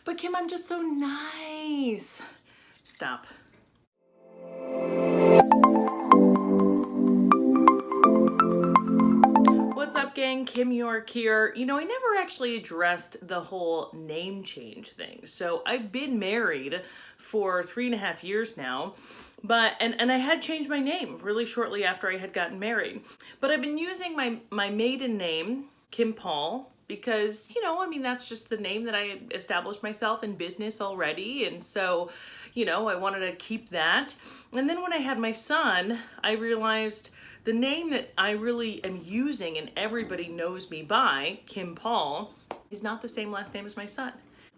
But Kim, I'm just so nice. Stop. What's up, gang? Kim York here. You know, I never actually addressed the whole name change thing. So I've been married for 3.5 years now, and I had changed my name really shortly after I had gotten married. But I've been using my maiden name, Kim Paul, because, you know, I mean, that's just the name that I had established myself in business already. And so, you know, I wanted to keep that. And then when I had my son, I realized the name that I really am using and everybody knows me by, Kim Paul, is not the same last name as my son.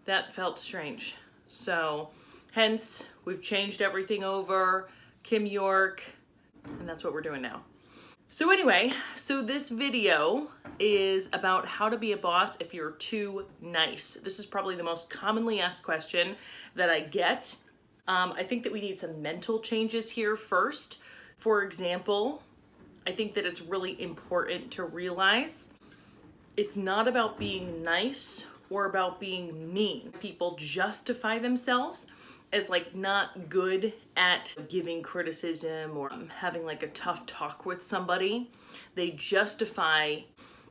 That felt strange. So hence, we've changed everything over, Kim York, and that's what we're doing now. So anyway, so this video is about how to be a boss if you're too nice. This is probably the most commonly asked question that I get. I think that we need some mental changes here first. For example, I think that it's really important to realize it's not about being nice or about being mean. People justify themselves as like not good at giving criticism or having like a tough talk with somebody. They justify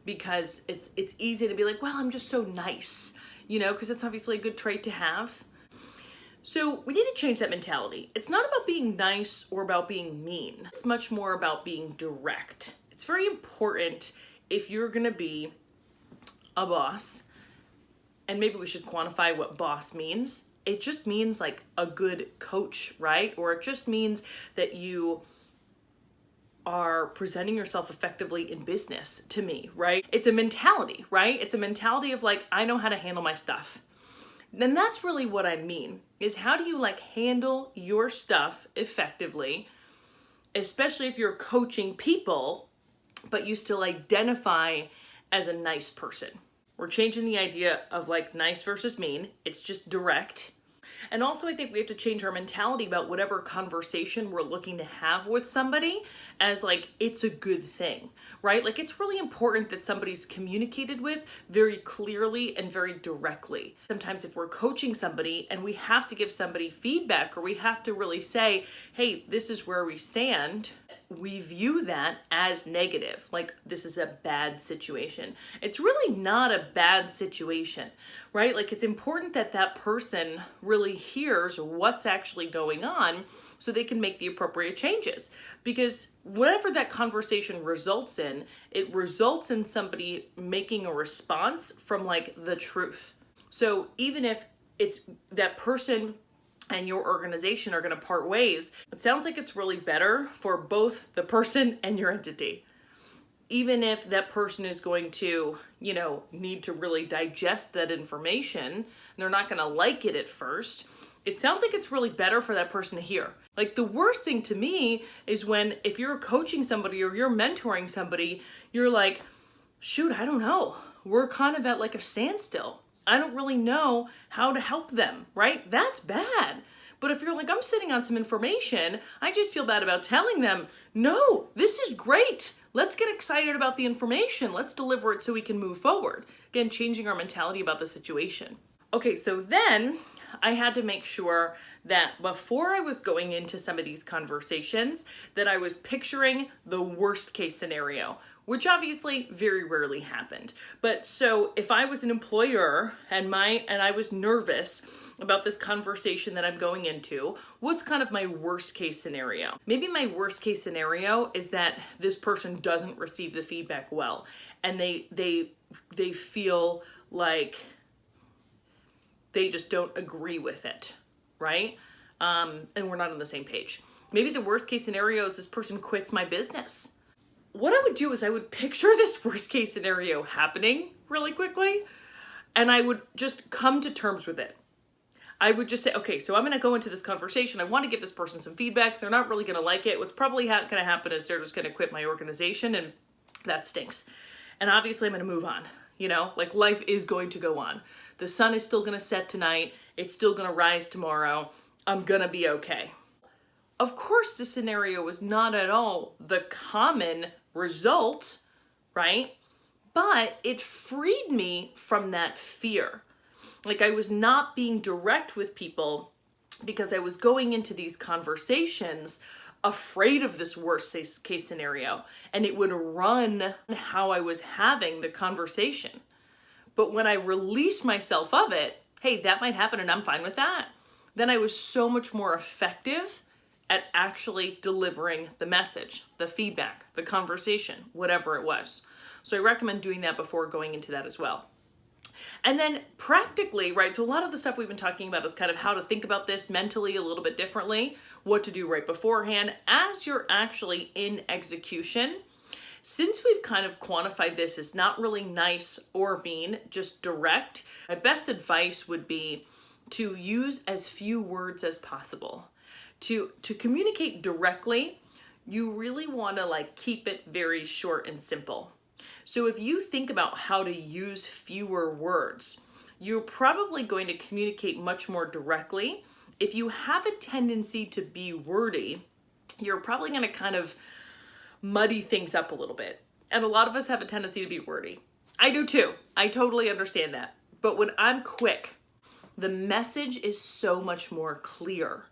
because it's easy to be like, well, I'm just so nice, you know, because it's obviously a good trait to have. So we need to change that mentality. It's not about being nice or about being mean. It's much more about being direct. It's very important if you're gonna be a boss, and maybe we should quantify what boss means. It just means like a good coach, right? Or it just means that you are presenting yourself effectively in business to me, right? It's a mentality, right? It's a mentality of like, I know how to handle my stuff. Then that's really what I mean, is how do you like handle your stuff effectively, especially if you're coaching people, but you still identify as a nice person. We're changing the idea of like nice versus mean. It's just direct. And also I think we have to change our mentality about whatever conversation we're looking to have with somebody as like, it's a good thing, right? Like it's really important that somebody's communicated with very clearly and very directly. Sometimes if we're coaching somebody and we have to give somebody feedback or we have to really say, hey, this is where we stand, we view that as negative, like this is a bad situation. It's really not a bad situation, right? Like it's important that that person really hears what's actually going on so they can make the appropriate changes. Because whatever that conversation results in, it results in somebody making a response from like the truth. So even if it's that person and your organization are going to part ways, it sounds like it's really better for both the person and your entity. Even if that person is going to, you know, need to really digest that information, and they're not going to like it at first, it sounds like it's really better for that person to hear. Like the worst thing to me is when if you're coaching somebody or you're mentoring somebody, you're like, shoot, I don't know. We're kind of at like a standstill. I don't really know how to help them, right? That's bad. But if you're like, I'm sitting on some information, I just feel bad about telling them, no, this is great. Let's get excited about the information. Let's deliver it so we can move forward. Again, changing our mentality about the situation. Okay, so then I had to make sure that before I was going into some of these conversations, that I was picturing the worst case scenario, which obviously very rarely happened. But so if I was an employer and I was nervous about this conversation that I'm going into, what's kind of my worst case scenario? Maybe my worst case scenario is that this person doesn't receive the feedback well, and they feel like they just don't agree with it, right? And we're not on the same page. Maybe the worst case scenario is this person quits my business. What I would do is I would picture this worst case scenario happening really quickly, and I would just come to terms with it. I would just say, okay, so I'm going to go into this conversation. I want to give this person some feedback. They're not really going to like it. What's probably going to happen is they're just going to quit my organization, and that stinks. And obviously I'm going to move on. You know, like life is going to go on. The sun is still going to set tonight. It's still going to rise tomorrow. I'm going to be okay. Of course, the scenario is not at all the common result, right? But it freed me from that fear. Like, I was not being direct with people because I was going into these conversations afraid of this worst case scenario, and it would run how I was having the conversation. But when I released myself of it, hey, that might happen and I'm fine with that, then I was so much more effective at actually delivering the message, the feedback, the conversation, whatever it was. So I recommend doing that before going into that as well. And then practically, right, so a lot of the stuff we've been talking about is kind of how to think about this mentally a little bit differently, what to do right beforehand as you're actually in execution. Since we've kind of quantified this as not really nice or mean, just direct, my best advice would be to use as few words as possible. To communicate directly, you really want to like keep it very short and simple. So if you think about how to use fewer words, you're probably going to communicate much more directly. If you have a tendency to be wordy, you're probably going to kind of muddy things up a little bit. And a lot of us have a tendency to be wordy. I do too. I totally understand that. But when I'm quick, the message is so much more clear.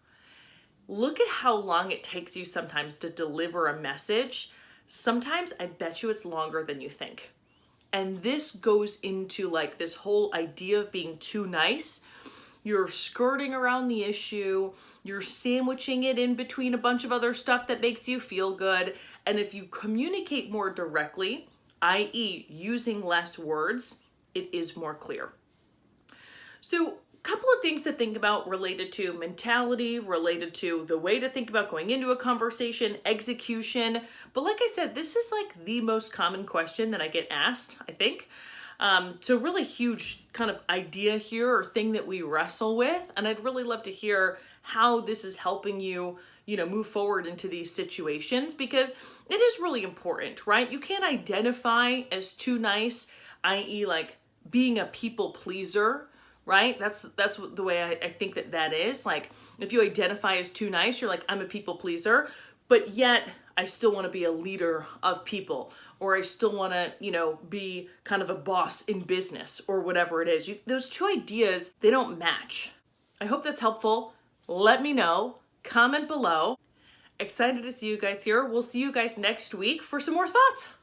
Look at how long it takes you sometimes to deliver a message. Sometimes I bet you it's longer than you think. And this goes into like this whole idea of being too nice. You're skirting around the issue. You're sandwiching it in between a bunch of other stuff that makes you feel good. And if you communicate more directly, i.e. using less words, it is more clear. So couple of things to think about related to mentality, related to the way to think about going into a conversation, execution. But like I said, this is like the most common question that I get asked, I think. So really huge kind of idea here or thing that we wrestle with. And I'd really love to hear how this is helping you, move forward into these situations, because it is really important, right? You can't identify as too nice, i.e. like being a people pleaser, right? That's the way I think that is. Like, if you identify as too nice, you're like, I'm a people pleaser, but yet I still want to be a leader of people, or I still want to, be kind of a boss in business or whatever it is. Those two ideas, they don't match. I hope that's helpful. Let me know. Comment below. Excited to see you guys here. We'll see you guys next week for some more thoughts.